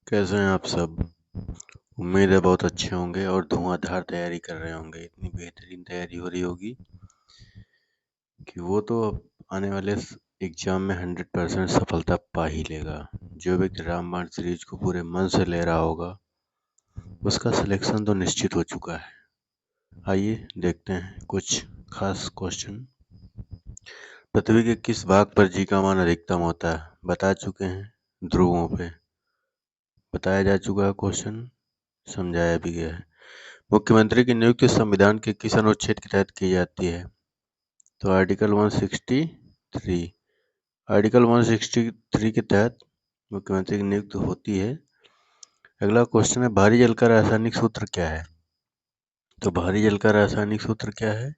कैसे हैं आप सब। उम्मीद है बहुत अच्छे होंगे और धुआंधार तैयारी कर रहे होंगे। इतनी बेहतरीन तैयारी हो रही होगी कि वो तो अब आने वाले एग्जाम में 100% सफलता पा ही लेगा। जो व्यक्ति रामबाण सीरीज को पूरे मन से ले रहा होगा उसका सिलेक्शन तो निश्चित हो चुका है। आइए देखते हैं कुछ खास क्वेश्चन। पृथ्वी के किस भाग पर जी का मान अधिकतम होता है? बता चुके हैं, ध्रुवों पे बताया जा चुका है क्वेश्चन, समझाया भी गया है। मुख्यमंत्री की नियुक्ति संविधान के किस अनुच्छेद के तहत की जाती है? तो आर्टिकल 163। आर्टिकल 163 के तहत मुख्यमंत्री की नियुक्ति होती है। अगला क्वेश्चन है, भारी जल का रासायनिक सूत्र क्या है? तो भारी जल का रासायनिक सूत्र क्या है?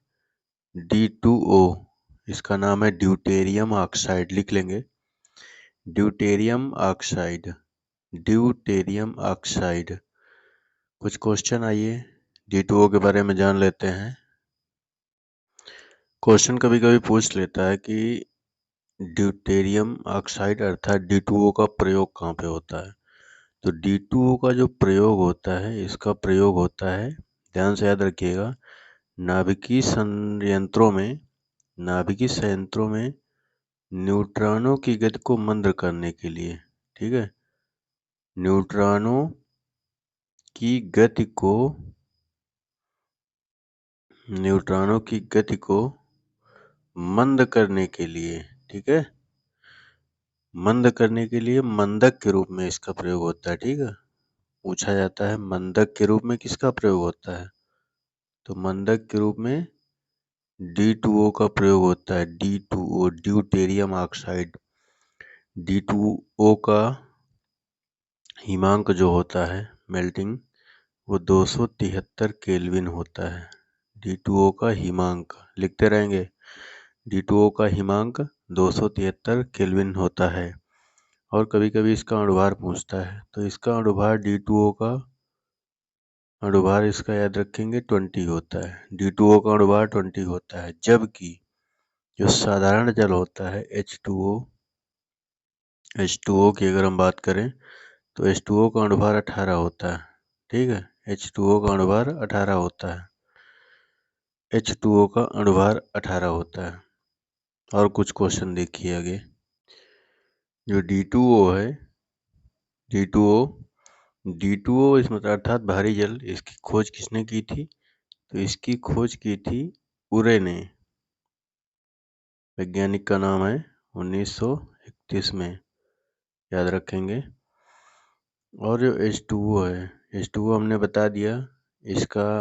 D2O। इसका नाम है ड्यूटेरियम ऑक्साइड, लिख लेंगे ड्यूटेरियम ऑक्साइड, ड्यूटेरियम ऑक्साइड। कुछ क्वेश्चन आइए D2O के बारे में जान लेते हैं। क्वेश्चन कभी कभी पूछ लेता है कि ड्यूटेरियम ऑक्साइड अर्थात D2O का प्रयोग कहाँ पे होता है? तो D2O का जो प्रयोग होता है, इसका प्रयोग होता है, ध्यान से याद रखिएगा, नाभिकीय संयंत्रों में न्यूट्रॉनों की गति को मंद करने के लिए। ठीक है, न्यूट्रॉनों की गति को मंद करने के लिए, ठीक है, मंद करने के लिए मंदक के रूप में इसका प्रयोग होता है। ठीक है, पूछा जाता है मंदक के रूप में किसका प्रयोग होता है? तो मंदक के रूप में D2O का प्रयोग होता है। D2O deuterium oxide. D2O का हिमांक जो होता है मेल्टिंग, वो 273 केल्विन होता है। D2O का हिमांक लिखते रहेंगे, D2O का हिमांक 273 केल्विन होता है। और कभी कभी इसका अणुभार पूछता है, तो इसका अणुभार D2O का अणुभार इसका याद रखेंगे 20 होता है। D2O का अणुभार 20 होता है, जबकि जो साधारण जल होता है H2O की अगर हम बात करें तो H2O का अणुभार 18 होता है। ठीक है, H2O का अणुभार 18 होता है, H2O का अणुभार 18 होता है। और कुछ क्वेश्चन देखिए आगे। जो D2O है, D2O इसमें अर्थात भारी जल, इसकी खोज किसने की थी? तो इसकी खोज की थी उरे ने। वैज्ञानिक का नाम है 1931 में, याद रखेंगे। और जो H2O है, H2O हमने बता दिया, इसका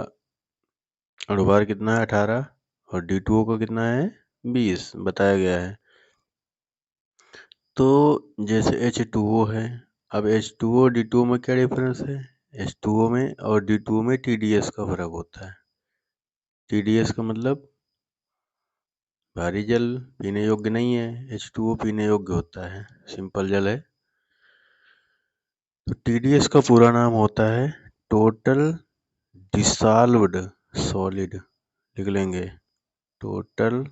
अणुभार कितना है 18 और D2O का कितना है 20 बताया गया है। तो जैसे H2O है, अब H2O D2O में क्या डिफरेंस है? H2O में और D2O में TDS का फर्क होता है। TDS का मतलब भारी जल पीने योग्य नहीं है, H2O पीने योग्य होता है, सिंपल जल है। तो TDS का पूरा नाम होता है टोटल डिसॉल्व्ड सॉलिड, लिख लेंगे टोटल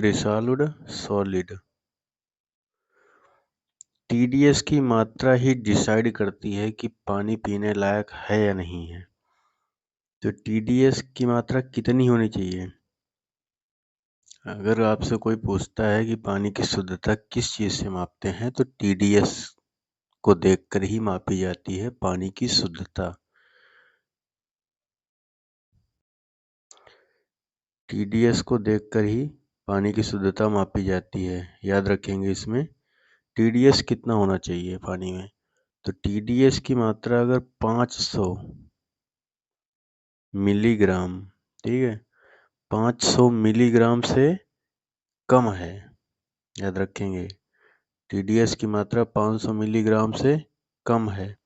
डिसॉल्व्ड सॉलिड। TDS की मात्रा ही डिसाइड करती है कि पानी पीने लायक है या नहीं है। तो TDS की मात्रा कितनी होनी चाहिए? अगर आपसे कोई पूछता है कि पानी की शुद्धता किस चीज से मापते हैं, तो TDS को देखकर ही मापी जाती है पानी की शुद्धता। TDS को देखकर ही पानी की शुद्धता मापी जाती है, याद रखेंगे। इसमें TDS कितना होना चाहिए पानी में? तो TDS की मात्रा अगर 500 मिलीग्राम, ठीक है, 500 मिलीग्राम से कम है, याद रखेंगे, TDS की मात्रा 500 मिलीग्राम से कम है,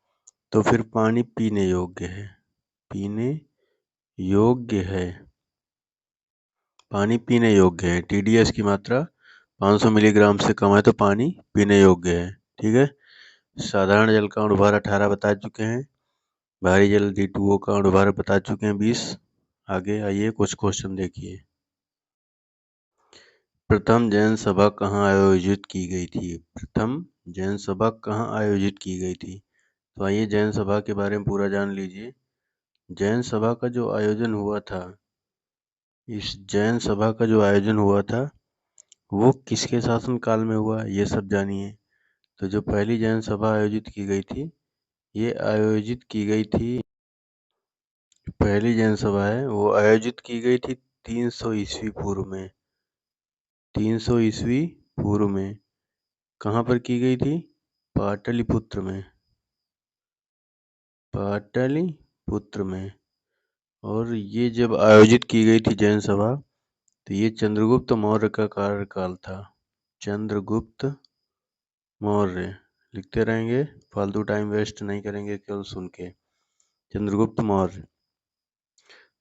तो फिर पानी पीने योग्य है। पीने योग्य है, पानी पीने योग्य है। TDS की मात्रा 500 मिलीग्राम से कम है तो पानी पीने योग्य है। ठीक है, साधारण जल का अणुभार 18 बता चुके हैं, भारी जल D2O का अणुभार बता चुके हैं 20। आगे आइए कुछ क्वेश्चन देखिए। प्रथम जैन सभा कहाँ आयोजित की गई थी? प्रथम जैन सभा कहाँ आयोजित की गई थी? तो आइए जैन सभा के बारे में पूरा जान लीजिए। जैन सभा का जो आयोजन हुआ था, इस जैन सभा का जो आयोजन हुआ था वो किसके शासन काल में हुआ, ये सब जानिए। तो जो पहली जैन सभा आयोजित की गई थी, ये आयोजित की गई थी, पहली जैन सभा है वो आयोजित की गई थी 300 ईस्वी पूर्व में। 300 ईस्वी पूर्व में कहाँ पर की गई थी? पाटलिपुत्र में। पाटलिपुत्र में। और ये जब आयोजित की गई थी जैन सभा, तो ये चंद्रगुप्त मौर्य का कार्यकाल था। चंद्रगुप्त मौर्य लिखते रहेंगे, फालतू टाइम वेस्ट नहीं करेंगे केवल सुन के। चंद्रगुप्त मौर्य।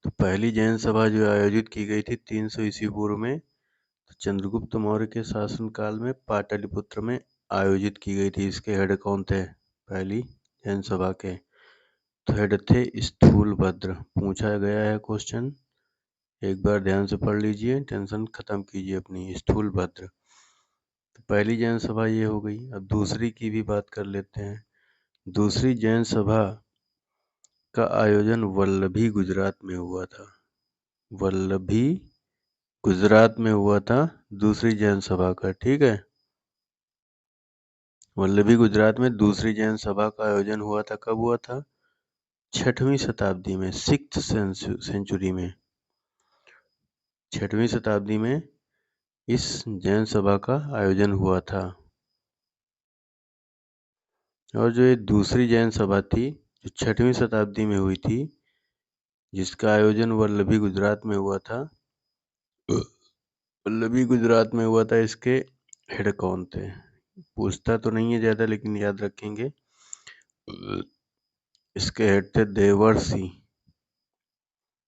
तो पहली जैन सभा जो आयोजित की गई थी 300 ईस्वी पूर्व में, तो चंद्रगुप्त मौर्य के शासनकाल में पाटलिपुत्र में आयोजित की गई थी। इसके हेड कौन थे पहली जैन सभा के? तो हेड थे स्थूलभद्र। पूछा गया है क्वेश्चन, एक बार ध्यान से पढ़ लीजिए, टेंशन खत्म कीजिए अपनी। स्थूलभद्र। तो पहली जैन सभा ये हो गई। अब दूसरी की भी बात कर लेते हैं। दूसरी जैन सभा का आयोजन वल्लभी गुजरात में हुआ था। वल्लभी गुजरात में हुआ था दूसरी जैन सभा का, ठीक है। वल्लभी गुजरात में दूसरी जैन सभा का आयोजन हुआ था। कब हुआ था? 6वीं शताब्दी में, 6th सेंचुरी में। 6वीं शताब्दी में इस जैन सभा का आयोजन हुआ था। और जो ये दूसरी जैन सभा थी, जो 6वीं शताब्दी में हुई थी, जिसका आयोजन वल्लभी गुजरात में हुआ था, वल्लभी गुजरात में हुआ था, इसके हेड कौन थे? पूछता तो नहीं है ज्यादा, लेकिन याद रखेंगे। इसके हेड थे देवर्षि।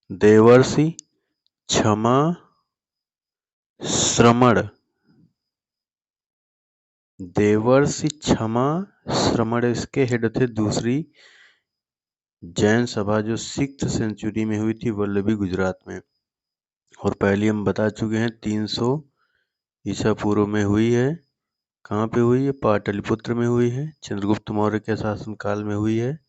देवर्षि क्षमा श्रमण। देवर्षि क्षमा श्रमण इसके हेड थे। दूसरी जैन सभा जो 6th सेंचुरी में हुई थी वल्लभी गुजरात में। और पहली हम बता चुके हैं 300 ईसा पूर्व में हुई है। कहाँ पे हुई है? पाटलिपुत्र में हुई है। चंद्रगुप्त मौर्य के शासन काल में हुई है।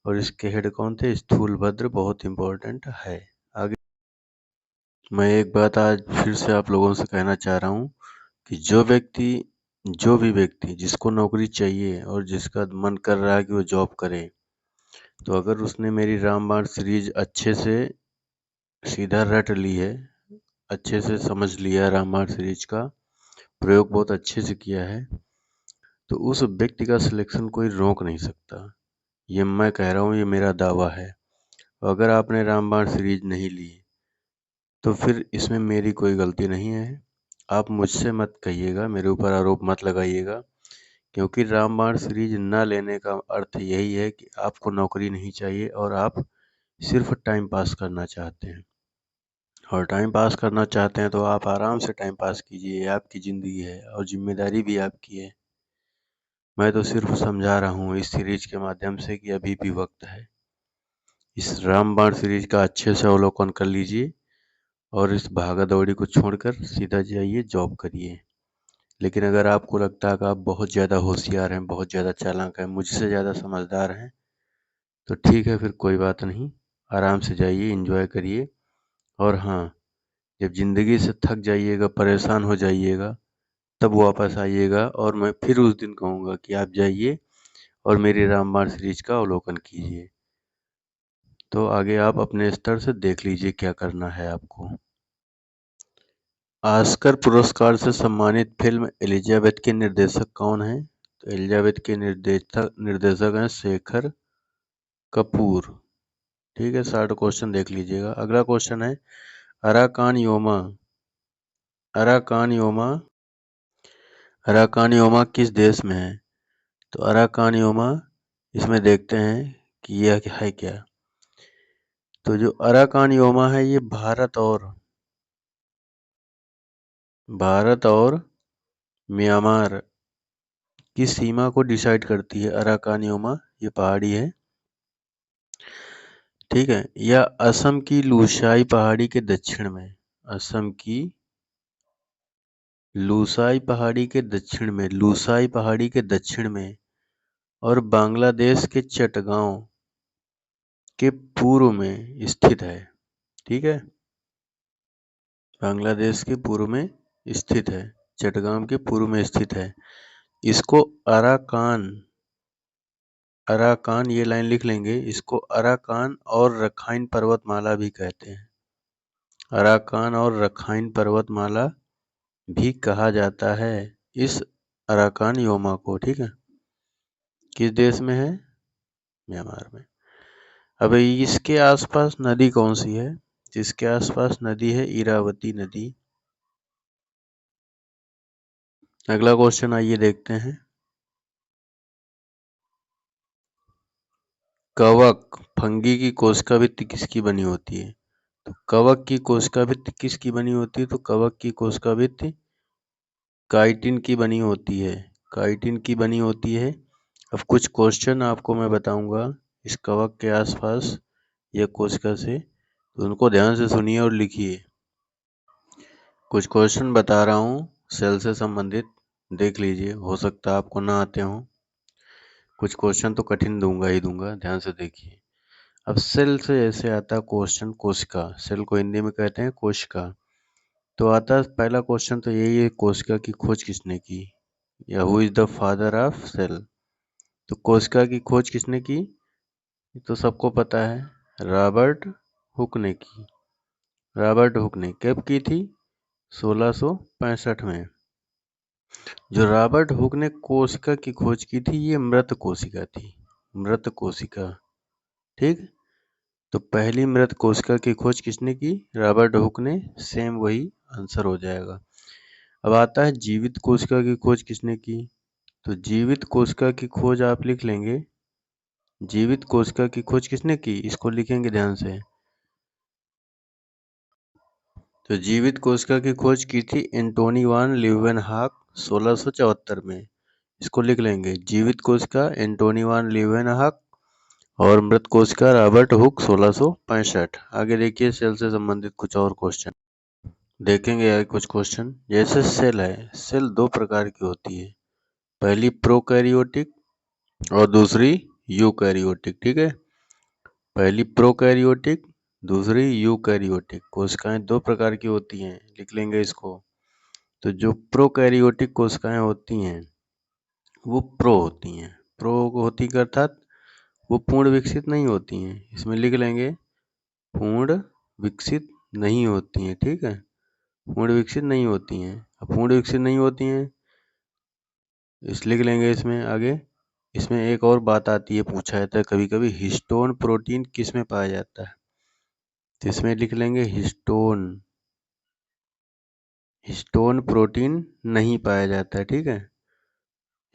और इसके हेड कौन थे? स्थूलभद्र। बहुत इंपॉर्टेंट है। आगे मैं एक बात आज फिर से आप लोगों से कहना चाह रहा हूँ कि जो भी व्यक्ति जिसको नौकरी चाहिए और जिसका मन कर रहा है कि वो जॉब करे, तो अगर उसने मेरी रामबाण सीरीज अच्छे से सीधा रट ली है, अच्छे से समझ लिया, रामबाण सीरीज का प्रयोग बहुत अच्छे से किया है, तो उस व्यक्ति का सिलेक्शन कोई रोक नहीं सकता। ये मैं कह रहा हूँ, ये मेरा दावा है। अगर आपने रामबाण सीरीज नहीं ली तो फिर इसमें मेरी कोई गलती नहीं है। आप मुझसे मत कहिएगा, मेरे ऊपर आरोप मत लगाइएगा, क्योंकि रामबाण सीरीज न लेने का अर्थ यही है कि आपको नौकरी नहीं चाहिए और आप सिर्फ टाइम पास करना चाहते हैं। और टाइम पास करना चाहते हैं तो आप आराम से टाइम पास कीजिए, आपकी ज़िंदगी है और जिम्मेदारी भी आपकी है। मैं तो सिर्फ समझा रहा हूँ इस सीरीज के माध्यम से कि अभी भी वक्त है। इस रामबाण सीरीज का अच्छे से अवलोकन कर लीजिए और इस भागा दौड़ी को छोड़कर सीधा जाइए, जॉब करिए। लेकिन अगर आपको लगता है कि आप बहुत ज़्यादा होशियार हैं, बहुत ज़्यादा चालाक हैं, मुझसे ज़्यादा समझदार हैं, तो ठीक है, फिर कोई बात नहीं, आराम से जाइए, एंजॉय करिए। और हाँ, जब ज़िंदगी से थक जाइएगा, परेशान हो जाइएगा, तब वापस आइएगा और मैं फिर उस दिन कहूँगा कि आप जाइए और मेरी रामबाण सीरीज का अवलोकन कीजिए। तो आगे आप अपने स्तर से देख लीजिए क्या करना है आपको। ऑस्कर पुरस्कार से सम्मानित फिल्म एलिजाबेथ के निर्देशक कौन हैं? तो एलिजाबेथ के निर्देशक हैं शेखर कपूर। ठीक है, 60 क्वेश्चन देख लीजिएगा। अगला क्वेश्चन है Arakan Yoma. Arakan Yoma Arakan Yoma किस देश में है? तो अराकान योमा, इसमें देखते हैं कि यह है क्या। तो जो अराकान योमा है ये भारत और म्यांमार की सीमा को डिसाइड करती है। अराकान योमा ये पहाड़ी है, ठीक है। यह असम की लुसाई पहाड़ी के दक्षिण में, असम की लूसाई पहाड़ी के दक्षिण में और बांग्लादेश के चटगांव के पूर्व में स्थित है। ठीक है, बांग्लादेश के पूर्व में स्थित है, चटगांव के पूर्व में स्थित है। इसको अराकान ये लाइन लिख लेंगे, इसको अराकान और रखाइन पर्वतमाला भी कहते हैं। अराकान और रखाइन पर्वतमाला भी कहा जाता है इस अराकान योमा को। ठीक है, किस देश में है? म्यांमार में। अब इसके आसपास नदी कौन सी है? इसके आसपास नदी है इरावती नदी। अगला क्वेश्चन आइए देखते हैं। कवक फंगी की कोशिका भित्ति किसकी बनी होती है? तो कवक की कोशिका भित्ति किसकी बनी होती है? तो कवक की कोशिका भित्ति काइटिन की बनी होती है, काइटिन की बनी होती है। अब कुछ क्वेश्चन आपको मैं बताऊंगा इस कवक के आसपास या कोशिका से, तो उनको ध्यान से सुनिए और लिखिए। कुछ क्वेश्चन बता रहा हूँ सेल से संबंधित, देख लीजिए, हो सकता है आपको ना आते हों। कुछ क्वेश्चन तो कठिन दूंगा ही दूंगा, ध्यान से देखिए। अब सेल से ऐसे आता है क्वेश्चन कोशिका, सेल को हिंदी में कहते हैं कोशिका। तो आता है पहला क्वेश्चन तो यही है, कोशिका की खोज किसने की, या who is the father of cell. तो कोशिका की खोज किसने की? तो सबको पता है, रॉबर्ट हुक ने की। रॉबर्ट हुक ने कब की थी? 1665 में। जो रॉबर्ट हुक ने कोशिका की खोज की थी, ये मृत कोशिका थी, मृत कोशिका। ठीक, तो पहली मृत कोशिका की खोज किसने की? रॉबर्ट हुक ने। सेम वही आंसर हो जाएगा। अब आता है जीवित कोशिका की खोज किसने की? तो जीवित कोशिका की खोज आप लिख लेंगे, जीवित कोशिका की खोज किसने की, इसको लिखेंगे ध्यान से। तो जीवित कोशिका की खोज की थी एंटोनी वान लीeuwenhoek 1674 में। इसको लिख लेंगे, जीवित कोशिका एंटोनी वान लीeuwenhoek और मृत कोशिका रॉबर्ट हुक 1665। आगे देखिए सेल से संबंधित कुछ और क्वेश्चन देखेंगे। यार कुछ क्वेश्चन, जैसे सेल है, सेल दो प्रकार की होती है, पहली प्रोकैरियोटिक और दूसरी यूकैरियोटिक। ठीक है, पहली प्रोकैरियोटिक, दूसरी यूकैरियोटिक। कोशिकाएं दो प्रकार की होती हैं, लिख लेंगे इसको। तो जो प्रोकैरियोटिक कोशिकाएं होती हैं वो प्रो होती हैं, प्रो होती है अर्थात वो पूर्ण विकसित नहीं होती हैं। इसमें लिख लेंगे पूर्ण विकसित नहीं होती हैं। ठीक है, पूर्ण विकसित नहीं होती हैं। अब पूर्ण विकसित नहीं होती हैं, इस लिख लेंगे इसमें आगे। इसमें एक और बात आती है, पूछा जाता है कभी कभी, हिस्टोन प्रोटीन किस में पाया जाता है? तो इसमें लिख लेंगे हिस्टोन, हिस्टोन प्रोटीन नहीं पाया जाता है। ठीक है,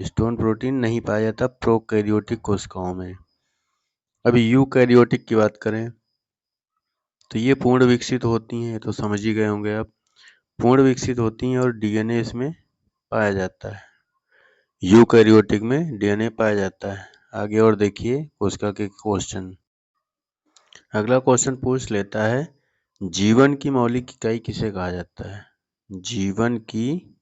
हिस्टोन प्रोटीन नहीं पाया जाता प्रोकैरियोटिक कोशिकाओं में। अभी यूकैरियोटिक की बात करें तो ये पूर्ण विकसित होती हैं, तो समझ ही गए होंगे आप, पूर्ण विकसित होती हैं और डीएनए इसमें पाया जाता है। यूकैरियोटिक में डीएनए पाया जाता है। आगे और देखिए कोशिका के क्वेश्चन। अगला क्वेश्चन पूछ लेता है, जीवन की मौलिक इकाई किसे कहा जाता है? जीवन की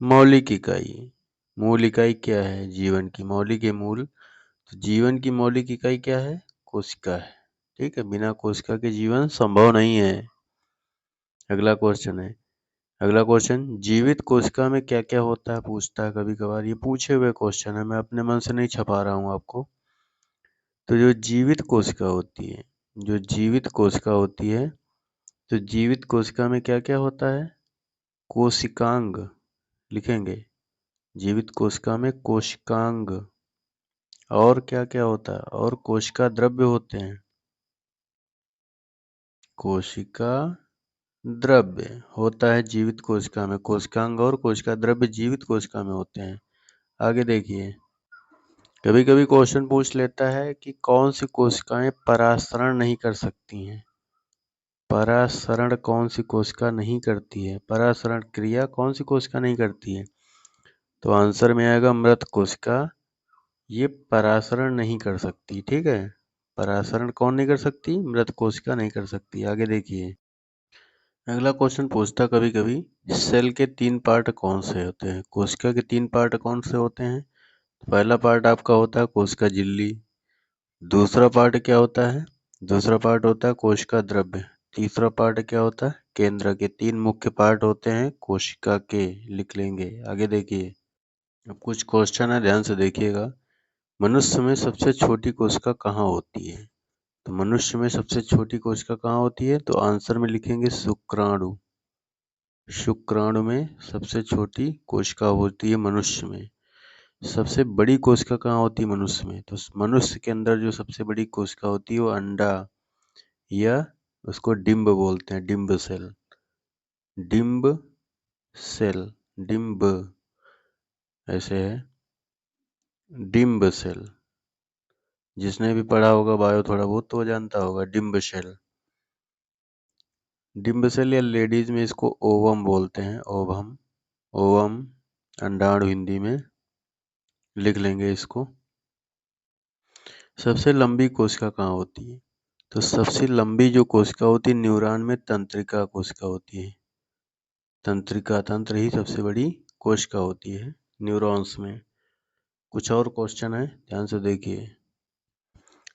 मौलिक इकाई, मूल इकाई क्या है? जीवन की मौलिक है मूल। तो जीवन की मौलिक इकाई क्या है? कोशिका है। ठीक है, बिना कोशिका के जीवन संभव नहीं है। अगला क्वेश्चन है, अगला क्वेश्चन, जीवित कोशिका में क्या क्या होता है, पूछता है कभी कभार। ये पूछे हुए क्वेश्चन है, मैं अपने मन से नहीं छपा रहा हूँ आपको। तो जो जीवित कोशिका होती है, जो जीवित कोशिका होती है, तो जीवित कोशिका में क्या क्या होता है? कोशिकांग लिखेंगे, जीवित कोशिका में कोशिकांग। और क्या क्या होता है? और कोशिका द्रव्य होते हैं, कोशिका द्रव्य होता है जीवित कोशिका में। कोशिकांग और कोशिका द्रव्य जीवित कोशिका में होते हैं। आगे देखिए, कभी कभी क्वेश्चन पूछ लेता है कि कौन सी कोशिकाएं परासरण नहीं कर सकती हैं। परासरण कौन सी कोशिका नहीं करती है? परासरण क्रिया कौन सी कोशिका नहीं करती है? तो आंसर में आएगा मृत कोशिका, ये परासरण नहीं कर सकती। ठीक है, परासरण कौन नहीं कर सकती? मृत कोशिका नहीं कर सकती। आगे देखिए, अगला क्वेश्चन पूछता कभी कभी सेल के 3 पार्ट कौन से होते हैं। कोशिका के 3 पार्ट कौन से होते हैं। पहला पार्ट आपका होता है कोशिका झिल्ली। दूसरा पार्ट क्या होता है। दूसरा पार्ट होता है कोशिका द्रव्य। तीसरा पार्ट क्या होता है केंद्र के। 3 मुख्य पार्ट होते हैं कोशिका के। लिख लेंगे। आगे देखिए, अब कुछ क्वेश्चन है, ध्यान से देखिएगा। मनुष्य में सबसे छोटी कोशिका कहाँ होती है। तो मनुष्य में सबसे छोटी कोशिका कहाँ होती है, तो आंसर में लिखेंगे शुक्राणु। शुक्राणु में सबसे छोटी कोशिका होती है मनुष्य में। सबसे बड़ी कोशिका कहाँ होती है मनुष्य में, तो मनुष्य के अंदर जो सबसे बड़ी कोशिका होती है वो अंडा, या उसको डिंब बोलते हैं, डिंब सेल। डिंब सेल, डिंब ऐसे है, डिंब सेल। जिसने भी पढ़ा होगा बायो थोड़ा बहुत तो वो जानता होगा डिंब सेल। डिंब सेल या लेडीज में इसको ओवम बोलते हैं, ओवम। ओवम अंडाणु हिंदी में लिख लेंगे इसको। सबसे लंबी कोशिका कहाँ होती है, तो सबसे लंबी जो कोशिका होती है न्यूरॉन में तंत्रिका कोशिका होती है। तंत्रिका, तंत्र ही सबसे बड़ी कोशिका होती है न्यूरॉन्स में। कुछ और क्वेश्चन है, ध्यान से देखिए।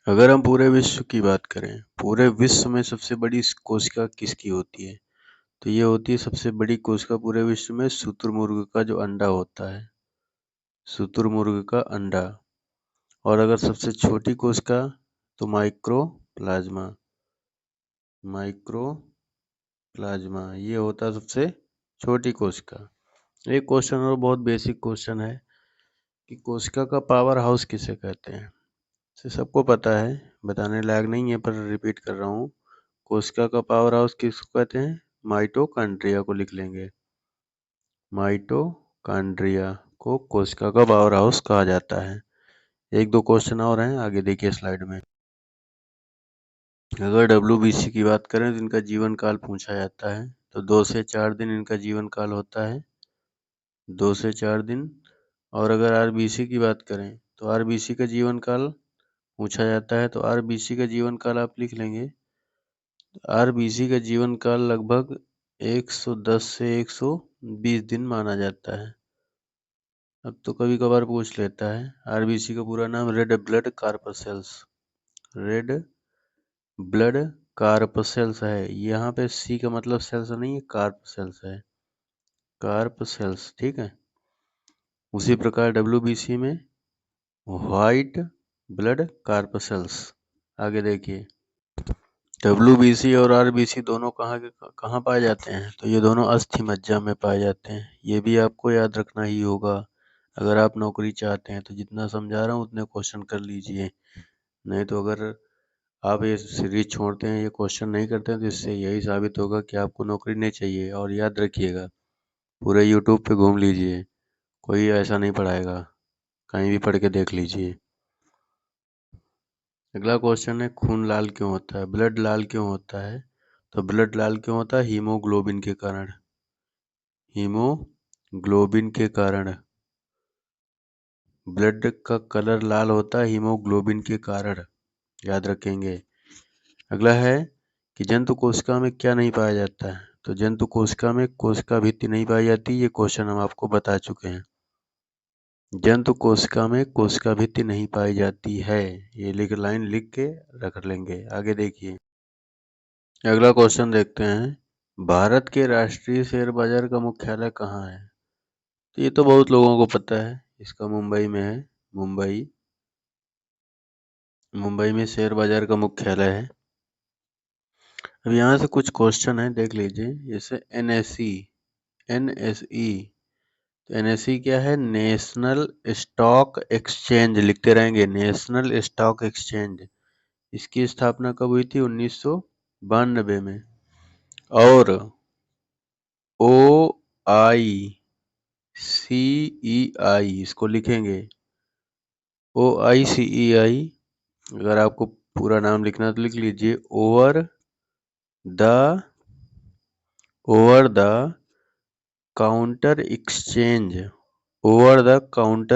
अगर हम पूरे विश्व की बात करें, पूरे विश्व में सबसे बड़ी कोशिका किसकी होती है, तो ये होती है सबसे बड़ी कोशिका पूरे विश्व में शुतुरमुर्ग का जो अंडा होता है, शुतुरमुर्ग का अंडा। और अगर सबसे छोटी कोशिका, तो माइक्रोप्लाज्मा। माइक्रोप्लाज्मा ये होता है सबसे छोटी कोशिका। एक क्वेश्चन और बहुत बेसिक क्वेश्चन है कि कोशिका का पावर हाउस किसे कहते हैं। इसे सबको पता है, बताने लायक नहीं है, पर रिपीट कर रहा हूँ। कोशिका का पावर हाउस किसको कहते हैं, माइटोकॉन्ड्रिया को लिख लेंगे। माइटोकॉन्ड्रिया को कोशिका का पावर हाउस कहा जाता है। एक दो क्वेश्चन और हैं, आगे देखिए स्लाइड में। अगर WBC की बात करें तो इनका जीवन काल पूछा जाता है, तो 2 से 4 दिन इनका जीवन काल होता है, 2 से 4 दिन। और अगर RBC की बात करें तो RBC का जीवन काल पूछा जाता है, तो RBC का जीवन काल आप लिख लेंगे। RBC का जीवन काल लगभग 110 से 120 दिन माना जाता है। अब तो कभी कभार पूछ लेता है, RBC का पूरा नाम रेड ब्लड कार्पसेल्स, रेड ब्लड कार्पसेल्स है। यहाँ पे C का मतलब सेल्स नहीं है, कार्प सेल्स है, कार्प सेल्स, ठीक है। उसी प्रकार WBC में व्हाइट ब्लड कार्पसेल्स। आगे देखिए, WBC और RBC दोनों कहाँ पाए जाते हैं, तो ये दोनों अस्थि मज्जा में पाए जाते हैं। ये भी आपको याद रखना ही होगा अगर आप नौकरी चाहते हैं। तो जितना समझा रहा हूँ उतने क्वेश्चन कर लीजिए, नहीं तो अगर आप ये सीरीज छोड़ते हैं, ये क्वेश्चन नहीं करते हैं, तो इससे यही साबित होगा कि आपको नौकरी नहीं चाहिए। और याद रखिएगा, पूरे यूट्यूब पे घूम लीजिए, कोई ऐसा नहीं पढ़ाएगा, कहीं भी पढ़ के देख लीजिए। अगला क्वेश्चन है, खून लाल क्यों होता है, ब्लड लाल क्यों होता है। तो ब्लड लाल क्यों होता है, हीमोग्लोबिन के कारण। हीमोग्लोबिन के कारण ब्लड का कलर लाल होता है, हीमोग्लोबिन के कारण, याद रखेंगे। अगला है कि जंतु कोशिका में क्या नहीं पाया जाता है, तो जंतु कोशिका में कोशिका भित्ति नहीं पाई जाती। ये क्वेश्चन हम आपको बता चुके हैं। जंतु कोशिका में कोशिका भित्ति नहीं पाई जाती है, ये लाइन लिख के रख लेंगे। आगे देखिए, अगला क्वेश्चन देखते हैं, भारत के राष्ट्रीय शेयर बाजार का मुख्यालय कहाँ है। तो ये तो बहुत लोगों को पता है, इसका मुंबई में है। मुंबई में शेयर बाजार का मुख्यालय है। अब यहाँ से कुछ क्वेश्चन है, देख लीजिए। जैसे NSE, तो NSE क्या है, नेशनल स्टॉक एक्सचेंज लिखते रहेंगे, नेशनल स्टॉक एक्सचेंज। इसकी स्थापना कब हुई थी, 1992 में। और OICEI इसको लिखेंगे, OICEI। अगर आपको पूरा नाम लिखना है तो लिख लीजिए, over the counter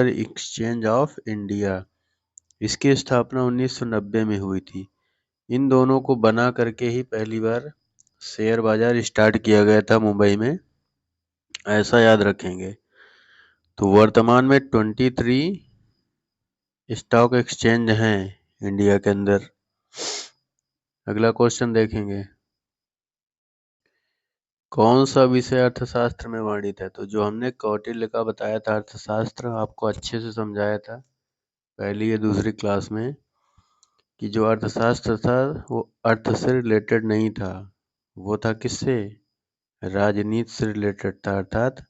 exchange of India. इसकी स्थापना 1990 में हुई थी। इन दोनों को बना करके ही पहली बार शेयर बाजार स्टार्ट किया गया था मुंबई में, ऐसा याद रखेंगे। तो वर्तमान में 23 स्टॉक एक्सचेंज हैं इंडिया के अंदर। अगला क्वेश्चन देखेंगे, कौन सा विषय अर्थशास्त्र में वर्णित है? तो जो हमने कौटिल्य का बताया था अर्थशास्त्र, आपको अच्छे से समझाया था पहली या दूसरी क्लास में, कि जो अर्थशास्त्र था वो अर्थ से रिलेटेड नहीं था, वो था किससे? राजनीति से रिलेटेड था, अर्थात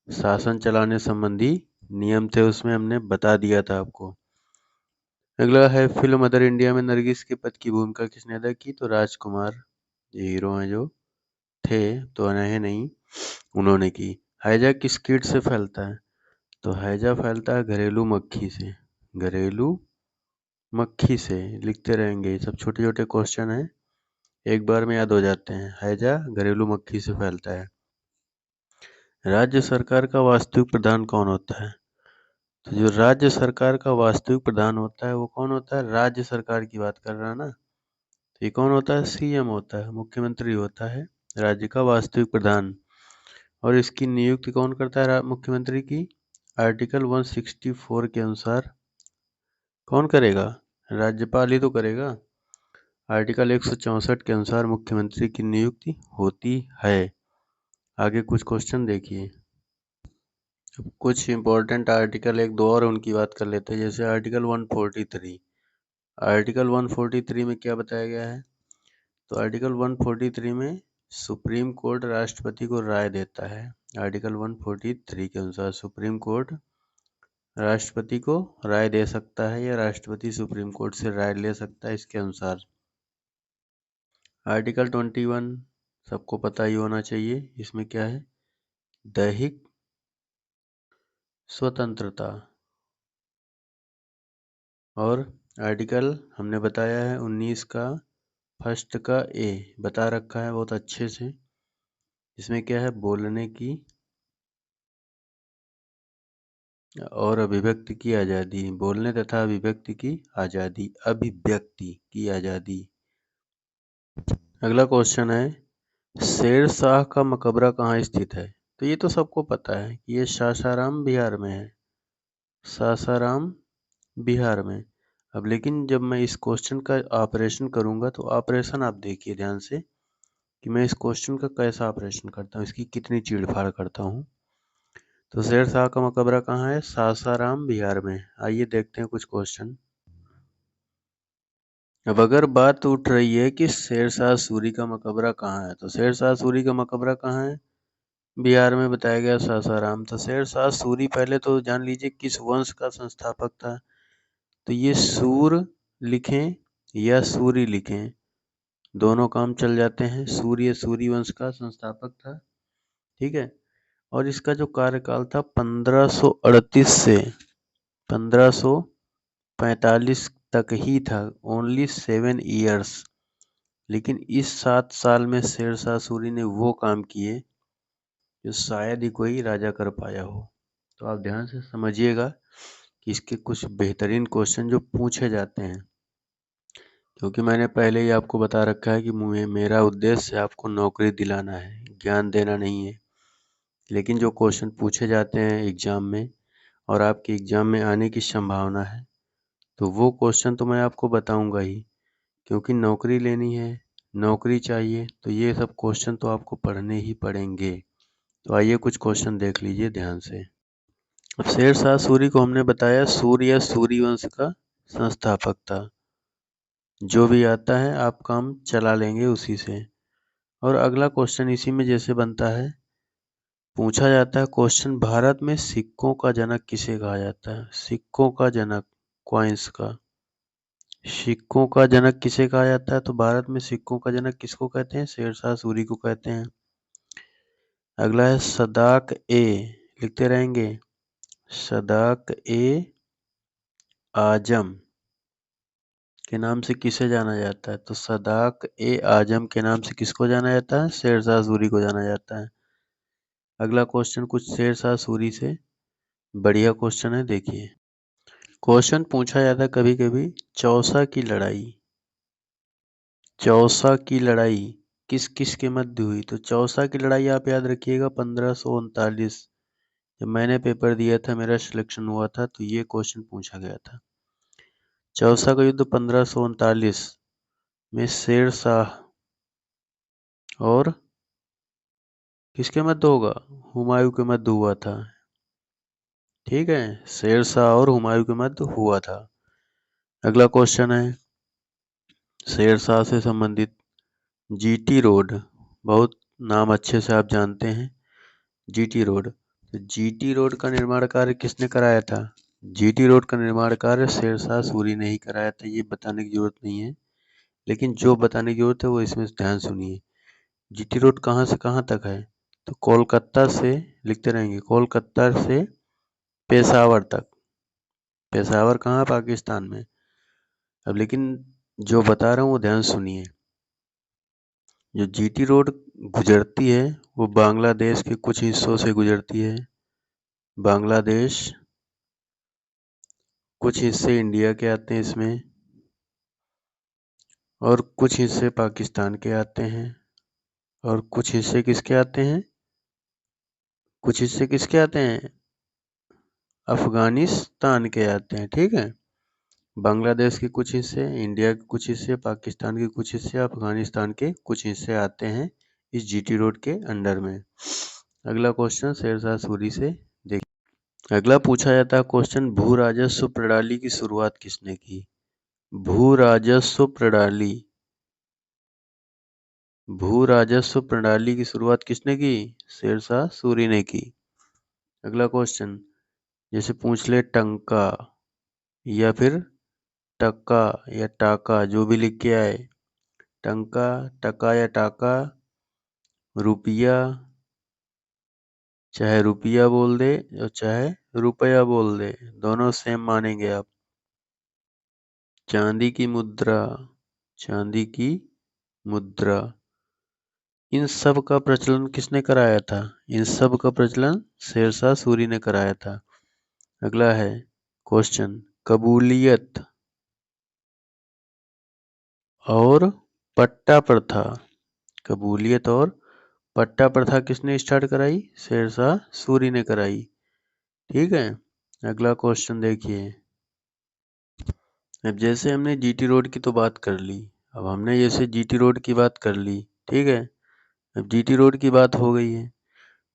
शासन चलाने संबंधी नियम थे, उसमें हमने बता दिया था आपको। अगला है, फिल्म मदर इंडिया में नरगिस के पति की भूमिका किसने अदा की? तो राजकुमार, ये हीरो हैं जो थे, तो है नहीं, उन्होंने की। हैजा किस कीट से फैलता है? तो हैजा फैलता है घरेलू मक्खी से, घरेलू मक्खी से। लिखते रहेंगे, ये सब छोटे छोटे क्वेश्चन हैं, एक बार में याद हो जाते हैं। हैजा घरेलू मक्खी से फैलता है। राज्य सरकार का वास्तविक प्रधान कौन होता है? तो जो राज्य सरकार का वास्तविक प्रधान होता है वो कौन होता है? राज्य सरकार की बात कर रहा है ना, तो ये कौन होता है? सीएम होता है, मुख्यमंत्री होता है राज्य का वास्तविक प्रधान। और इसकी नियुक्ति कौन करता है मुख्यमंत्री की? आर्टिकल 164 के अनुसार कौन करेगा? राज्यपाल ही तो करेगा। आर्टिकल 164 के अनुसार मुख्यमंत्री की नियुक्ति होती है। आगे कुछ क्वेश्चन देखिए, कुछ इंपॉर्टेंट आर्टिकल एक दो और उनकी बात कर लेते हैं, जैसे आर्टिकल 143। आर्टिकल 143 में क्या बताया गया है? तो आर्टिकल 143 में सुप्रीम कोर्ट राष्ट्रपति को राय देता है। आर्टिकल 143 के अनुसार सुप्रीम कोर्ट राष्ट्रपति को राय दे सकता है, या राष्ट्रपति सुप्रीम कोर्ट से राय ले सकता है इसके अनुसार। आर्टिकल 21 सबको पता ही होना चाहिए, इसमें क्या है? दैहिक स्वतंत्रता। और आर्टिकल हमने बताया है 19 का फर्स्ट का ए बता रखा है बहुत अच्छे से। इसमें क्या है? बोलने की और अभिव्यक्ति की आज़ादी, बोलने तथा अभिव्यक्ति की आज़ादी, अभिव्यक्ति की आज़ादी। अगला क्वेश्चन है, शेर शाह का मकबरा कहाँ स्थित है? तो ये तो सबको पता है कि ये सासाराम बिहार में है, सासाराम बिहार में। अब लेकिन जब मैं इस क्वेश्चन का ऑपरेशन करूंगा, तो ऑपरेशन आप देखिए ध्यान से कि मैं इस क्वेश्चन का कैसा ऑपरेशन करता हूँ, इसकी कितनी चीड़-फाड़ करता हूँ। तो शेर शाह का मकबरा कहाँ है? सासाराम बिहार में। आइए देखते हैं कुछ क्वेश्चन। अब अगर बात उठ रही है कि शेर शाह सूरी का मकबरा कहाँ है, तो शेर शाह सूरी का मकबरा कहाँ है? बिहार में बताया गया सासाराम। तो शेर शाह सूरी पहले तो जान लीजिए किस वंश का संस्थापक था। तो ये सूर लिखें या सूरी लिखें, दोनों काम चल जाते हैं। सूर्य सूरी वंश का संस्थापक था, ठीक है। और इसका जो कार्यकाल था 1538 से 1545 तक ही था, ओनली 7 ईयर्स। लेकिन इस 7 साल में शेर शाह सूरी ने वो काम किए जो शायद ही कोई राजा कर पाया हो। तो आप ध्यान से समझिएगा कि इसके कुछ बेहतरीन क्वेश्चन जो पूछे जाते हैं, क्योंकि मैंने पहले ही आपको बता रखा है कि मेरा उद्देश्य आपको नौकरी दिलाना है, ज्ञान देना नहीं है। लेकिन जो क्वेश्चन पूछे जाते हैं एग्जाम में और आपके एग्जाम में आने की संभावना है, तो वो क्वेश्चन तो मैं आपको बताऊंगा ही, क्योंकि नौकरी लेनी है, नौकरी चाहिए, तो ये सब क्वेश्चन तो आपको पढ़ने ही पड़ेंगे। तो आइए कुछ क्वेश्चन देख लीजिए ध्यान से। अब शेर शाह सूरी को हमने बताया सूर्य या सूरी वंश का संस्थापक था। जो भी आता है आप काम चला लेंगे उसी से। और अगला क्वेश्चन इसी में जैसे बनता है, पूछा जाता है क्वेश्चन, भारत में सिक्कों का जनक किसे कहा जाता है? सिक्कों का जनक, कॉइन्स का, सिक्कों का जनक किसे कहा जाता है? तो भारत में सिक्कों का जनक किसको कहते हैं? शेर शाह सूरी को कहते हैं। अगला है सदाक ए, लिखते रहेंगे, सदाक ए आजम के नाम से किसे जाना जाता है? तो सदाक ए आजम के नाम से किसको जाना जाता है? शेर शाह सूरी को जाना जाता है। अगला क्वेश्चन कुछ शेर शाह सूरी से बढ़िया क्वेश्चन है, देखिए। क्वेश्चन पूछा जाता है कभी कभी, चौसा की लड़ाई, चौसा की लड़ाई किस किस के मध्य हुई? तो चौसा की लड़ाई आप याद रखिएगा 1539। जब मैंने पेपर दिया था, मेरा सिलेक्शन हुआ था, तो ये क्वेश्चन पूछा गया था। चौसा का युद्ध 1539 में शेर शाह और किसके मध्य होगा? हुमायूं के मध्य हुआ था। ठीक है, शेर शाह और हुमायूं के मध्य हुआ था। अगला क्वेश्चन है शेर शाह से संबंधित जीटी रोड, बहुत नाम अच्छे से आप जानते हैं, जीटी रोड। तो जीटी रोड का निर्माण कार्य किसने कराया था? जीटी रोड का निर्माण कार्य शेरशाह सूरी ने ही कराया था, ये बताने की जरूरत नहीं है, लेकिन जो बताने की जरूरत है वो इसमें ध्यान सुनिए। जीटी रोड कहाँ से कहाँ तक है? तो कोलकाता से, लिखते रहेंगे, कोलकाता से पेशावर तक। पेशावर कहाँ है? पाकिस्तान में। अब लेकिन जो बता रहा हूँ वो ध्यान सुनिए। जो जीटी रोड गुजरती है वो बांग्लादेश के कुछ हिस्सों से गुजरती है। बांग्लादेश, कुछ हिस्से इंडिया के आते हैं इसमें, और कुछ हिस्से पाकिस्तान के आते हैं, और कुछ हिस्से किसके आते हैं? कुछ हिस्से किसके आते हैं? अफगानिस्तान के आते हैं। ठीक है, बांग्लादेश के कुछ हिस्से, इंडिया के कुछ हिस्से, पाकिस्तान के कुछ हिस्से, अफगानिस्तान के कुछ हिस्से आते हैं इस जीटी रोड के अंडर में। अगला क्वेश्चन शेरशाह सूरी से देखिए। अगला पूछा जाता है क्वेश्चन, भू राजस्व प्रणाली की शुरुआत किसने की? भू राजस्व प्रणाली, भू राजस्व प्रणाली की शुरुआत किसने की? शेरशाह सूरी ने की। अगला क्वेश्चन, जैसे पूछ ले टंका या फिर टक्का या टाका, जो भी लिख के आए, टंका, टका या टाका, रुपया, चाहे रुपया बोल दे और चाहे रुपया बोल दे, दोनों सेम मानेंगे आप। चांदी की मुद्रा, चांदी की मुद्रा, इन सब का प्रचलन किसने कराया था? इन सब का प्रचलन शेरशाह सूरी ने कराया था। अगला है क्वेश्चन, कबूलियत और पट्टा प्रथा, कबूलियत और पट्टा प्रथा किसने स्टार्ट कराई? शेरशाह सूरी ने कराई। ठीक है, अगला क्वेश्चन देखिए। अब जैसे हमने जीटी रोड की तो बात कर ली, अब हमने जैसे जीटी रोड की बात कर ली, ठीक है, अब जीटी रोड की बात हो गई है,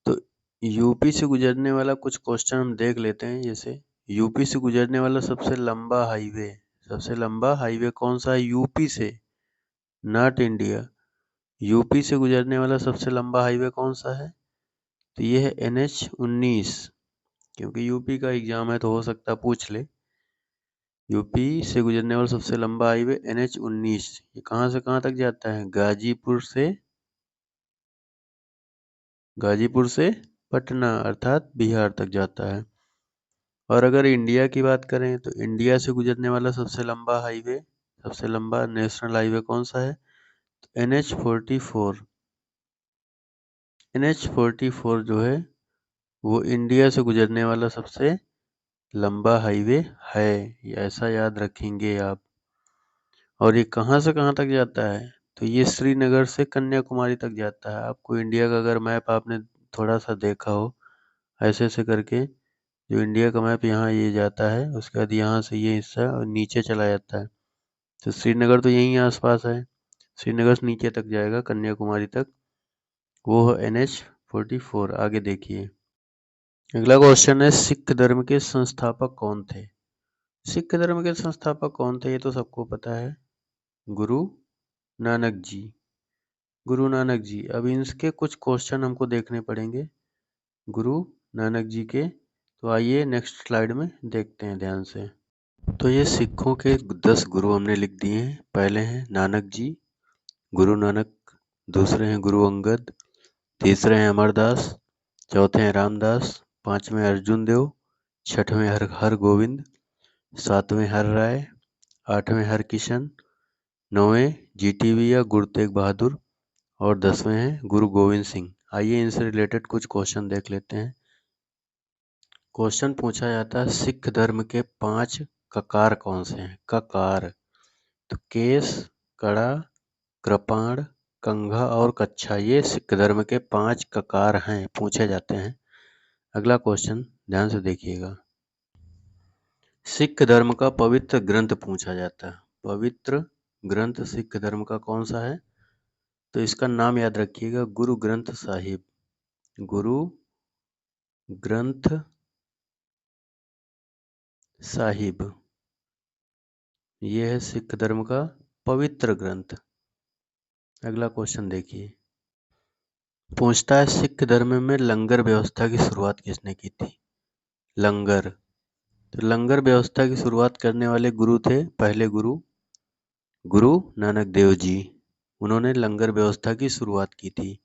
तो यूपी से गुजरने वाला कुछ क्वेश्चन हम देख लेते हैं। जैसे यूपी से गुजरने वाला सबसे लंबा हाईवे, सबसे लंबा हाईवे कौन सा है यूपी से? Not India. यूपी से गुजरने वाला सबसे लंबा हाईवे कौन सा है? तो ये है NH-19, क्योंकि यूपी का एग्जाम है तो हो सकता है पूछ ले। यूपी से गुजरने वाला सबसे लंबा हाईवे NH-19, ये कहाँ से कहाँ तक जाता है? गाजीपुर से पटना अर्थात बिहार तक जाता है। और अगर इंडिया की बात करें तो इंडिया से गुजरने वाला सबसे लंबा हाईवे, सबसे लंबा नेशनल हाईवे कौन सा है? तो NH-44। NH-44 जो है वो इंडिया से गुजरने वाला सबसे लंबा हाईवे है, ये ऐसा याद रखेंगे आप। और ये कहाँ से कहाँ तक जाता है? तो ये श्रीनगर से कन्याकुमारी तक जाता है। आपको इंडिया का अगर मैप आपने थोड़ा सा देखा हो, ऐसे ऐसे करके, जो इंडिया का मैप यहाँ ये जाता है, उसके बाद यहाँ से ये हिस्सा और नीचे चला जाता है। तो श्रीनगर तो यहीं आसपास है, श्रीनगर से नीचे तक जाएगा कन्याकुमारी तक, वो है NH-44। आगे देखिए। अगला क्वेश्चन है, सिख धर्म के संस्थापक कौन थे? सिख धर्म के संस्थापक कौन थे? ये तो सबको पता है, गुरु नानक जी। गुरु नानक जी। अब इनके कुछ क्वेश्चन हमको देखने पड़ेंगे गुरु नानक जी के, तो आइए नेक्स्ट स्लाइड में देखते हैं ध्यान से। तो ये सिखों के 10 गुरु हमने लिख दिए हैं। पहले हैं नानक जी, गुरु नानक। दूसरे हैं गुरु अंगद। तीसरे हैं अमरदास। चौथे हैं रामदास। पांचवें अर्जुन देव। छठवें हरगोविंद। सातवें हर राय। आठवें हरकिशन। नौवें GTV या गुरु तेग बहादुर। और 10वें हैं गुरु गोविंद सिंह। आइए इनसे रिलेटेड कुछ क्वेश्चन देख लेते हैं। क्वेश्चन पूछा जाता है, सिख धर्म के 5 ककार कौन से हैं? ककार, तो केस, कड़ा, कृपाण, कंघा और कच्छा ये सिख धर्म के 5 ककार हैं, पूछे जाते हैं। अगला क्वेश्चन ध्यान से देखिएगा। सिख धर्म का पवित्र ग्रंथ पूछा जाता है। पवित्र ग्रंथ सिख धर्म का कौन सा है? तो इसका नाम याद रखिएगा, गुरु ग्रंथ साहिब। गुरु ग्रंथ साहिब ये है सिख धर्म का पवित्र ग्रंथ। अगला क्वेश्चन देखिए। पूछता है सिख धर्म में लंगर व्यवस्था की शुरुआत किसने की थी? लंगर, तो लंगर व्यवस्था की शुरुआत करने वाले गुरु थे, पहले गुरु नानक देव जी। उन्होंने लंगर व्यवस्था की शुरुआत की थी।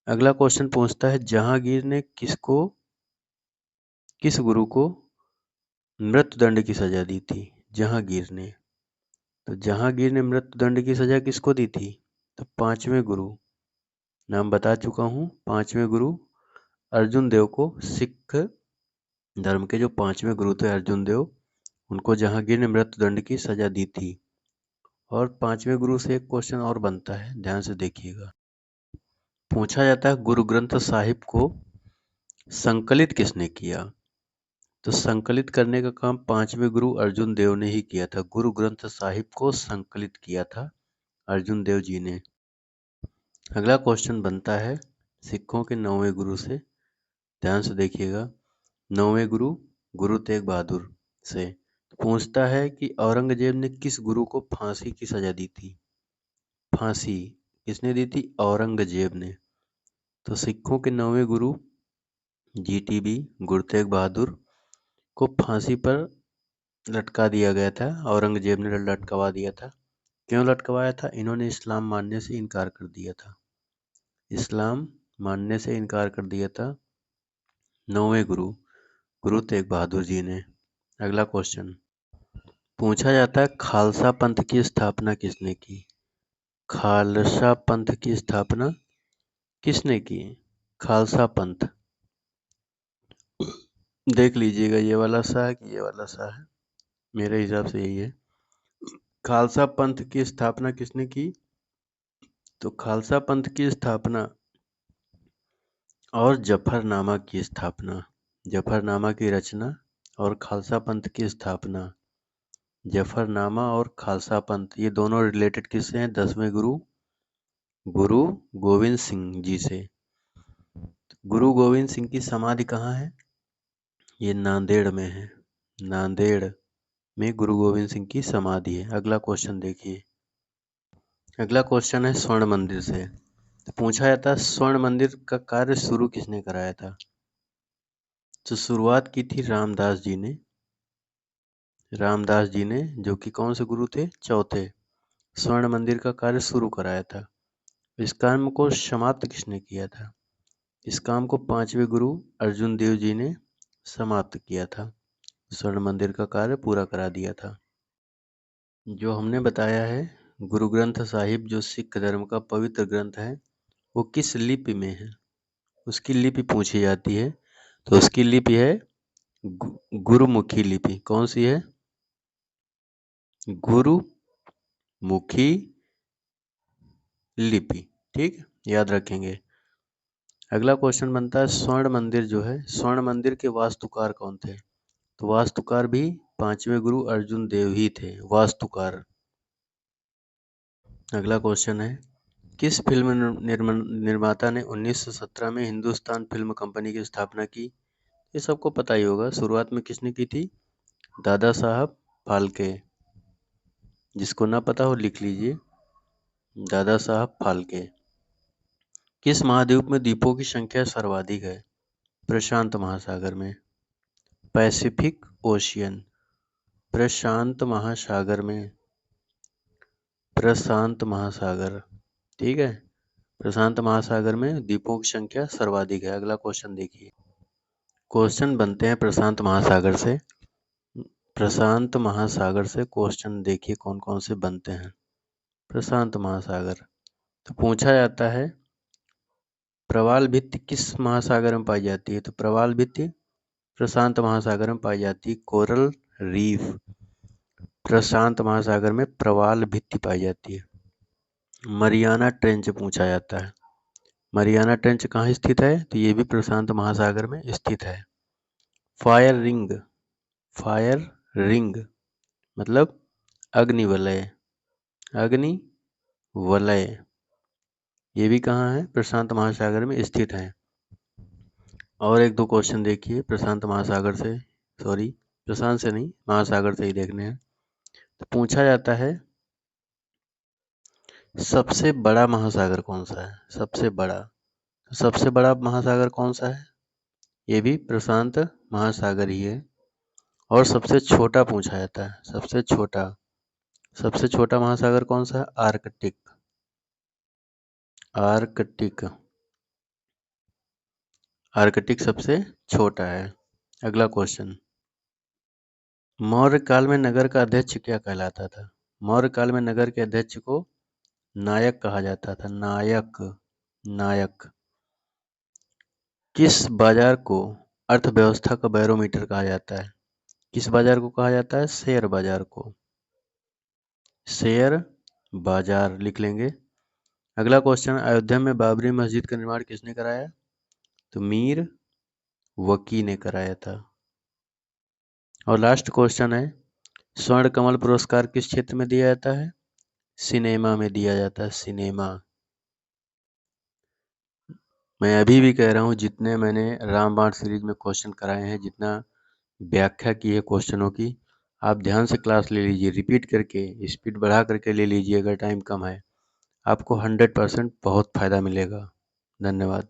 अगला क्वेश्चन पूछता है जहांगीर ने किस गुरु को मृत्युदंड की सजा दी थी? जहांगीर ने, तो जहांगीर ने मृत्युदंड की सजा किसको दी थी? तो 5वें गुरु, नाम बता चुका हूँ, 5वें गुरु अर्जुन देव को। सिख धर्म के जो 5वें गुरु थे अर्जुन देव, उनको जहांगीर ने मृत्युदंड की सजा दी थी। और 5वें गुरु से एक क्वेश्चन और बनता है, ध्यान से देखिएगा। पूछा जाता है गुरु ग्रंथ साहिब को संकलित किसने किया? तो संकलित करने का काम 5वें गुरु अर्जुन देव ने ही किया था। गुरु ग्रंथ साहिब को संकलित किया था अर्जुन देव जी ने। अगला क्वेश्चन बनता है सिखों के 9वें गुरु से, ध्यान से देखिएगा। 9वें गुरु गुरु तेग बहादुर से पूछता है कि औरंगजेब ने किस गुरु को फांसी की सजा दी थी? फांसी किसने दी थी? औरंगजेब ने। तो सिखों के 9वें गुरु GTB गुरु तेग बहादुर को फांसी पर लटका दिया गया था। औरंगजेब ने लटकवा दिया था। क्यों लटकवाया था? इन्होंने इस्लाम मानने से इनकार कर दिया था। इस्लाम मानने से इनकार कर दिया था 9वें गुरु तेग बहादुर जी ने। अगला क्वेश्चन पूछा जाता है खालसा पंथ की स्थापना किसने की? खालसा पंथ की स्थापना किसने की? खालसा पंथ देख लीजिएगा, ये वाला सा है कि ये वाला सा है, मेरे हिसाब से यही है। खालसा पंथ की स्थापना किसने की? तो खालसा पंथ की स्थापना और जफरनामा की स्थापना, जफरनामा की रचना और खालसा पंथ की स्थापना, जफरनामा और खालसा पंथ ये दोनों रिलेटेड किससे हैं? 10वें गुरु गोविंद सिंह जी से। गुरु गोविंद सिंह की समाधि कहाँ है? ये नांदेड़ में है। नांदेड़ में गुरु गोविंद सिंह की समाधि है। अगला क्वेश्चन देखिए। अगला क्वेश्चन है स्वर्ण मंदिर से। तो पूछा जाता है स्वर्ण मंदिर का कार्य शुरू किसने कराया था? तो शुरुआत की थी रामदास जी ने। रामदास जी ने, जो कि कौन से गुरु थे? चौथे। स्वर्ण मंदिर का कार्य शुरू कराया था। इस काम को समाप्त किसने किया था? इस काम को 5वें गुरु अर्जुन देव जी ने समाप्त किया था। स्वर्ण मंदिर का कार्य पूरा करा दिया था। जो हमने बताया है गुरु ग्रंथ साहिब जो सिख धर्म का पवित्र ग्रंथ है, वो किस लिपि में है? उसकी लिपि पूछी जाती है। तो उसकी लिपि है गुरुमुखी लिपि। कौन सी है? गुरुमुखी लिपि। ठीक, याद रखेंगे। अगला क्वेश्चन बनता है स्वर्ण मंदिर जो है, स्वर्ण मंदिर के वास्तुकार कौन थे? तो वास्तुकार भी 5वें गुरु अर्जुन देव ही थे, वास्तुकार। अगला क्वेश्चन है किस फिल्म निर्माता ने 1917 में हिंदुस्तान फिल्म कंपनी की स्थापना की? ये सबको पता ही होगा। शुरुआत में किसने की थी? दादा साहब फाल्के। जिसको ना पता हो लिख लीजिए, दादा साहब फाल्के। किस महाद्वीप में द्वीपों की संख्या सर्वाधिक है? प्रशांत महासागर में। पैसिफिक ओशियन, प्रशांत महासागर में। प्रशांत महासागर, ठीक है, प्रशांत महासागर में द्वीपों की संख्या सर्वाधिक है। अगला क्वेश्चन देखिए। क्वेश्चन बनते हैं प्रशांत महासागर से। प्रशांत महासागर से क्वेश्चन देखिए कौन कौन से बनते हैं। प्रशांत महासागर, तो पूछा जाता है प्रवाल भित्ति किस महासागर में पाई जाती है? तो प्रवाल भित्ति प्रशांत महासागर में पाई जाती है। कोरल रीफ प्रशांत महासागर में प्रवाल भित्ति पाई जाती है। मरियाना ट्रेंच पूछा जाता है। मरियाना ट्रेंच कहाँ स्थित है? तो ये भी प्रशांत महासागर में स्थित है। फायर रिंग, फायर रिंग मतलब अग्नि वलय, अग्नि वलय, ये भी कहाँ है? प्रशांत महासागर में स्थित है। और एक दो क्वेश्चन देखिए प्रशांत महासागर से, सॉरी प्रशांत से नहीं, महासागर से ही देखने हैं। तो पूछा जाता है सबसे बड़ा महासागर कौन सा है? सबसे बड़ा महासागर कौन सा है? ये भी प्रशांत महासागर ही है। और सबसे छोटा पूछा जाता है, सबसे छोटा महासागर कौन सा है? आर्कटिक, आर्कटिक, आर्कटिक सबसे छोटा है। अगला क्वेश्चन, मौर्य काल में नगर का अध्यक्ष क्या कहलाता था? मौर्य काल में नगर के अध्यक्ष को नायक कहा जाता था। नायक, नायक। किस बाजार को अर्थव्यवस्था का बैरोमीटर कहा जाता है? किस बाजार को कहा जाता है? शेयर बाजार को, शेयर बाजार लिख लेंगे। अगला क्वेश्चन, अयोध्या में बाबरी मस्जिद का निर्माण किसने कराया? तो मीर वकी ने कराया था। और लास्ट क्वेश्चन है, स्वर्ण कमल पुरस्कार किस क्षेत्र में दिया जाता है? सिनेमा में दिया जाता है, सिनेमा। मैं अभी भी कह रहा हूँ जितने मैंने रामबाण सीरीज में क्वेश्चन कराए हैं, जितना व्याख्या की है क्वेश्चनों की, आप ध्यान से क्लास ले लीजिए, रिपीट करके स्पीड बढ़ा करके ले लीजिए अगर टाइम कम है, आपको 100% बहुत फायदा मिलेगा। धन्यवाद।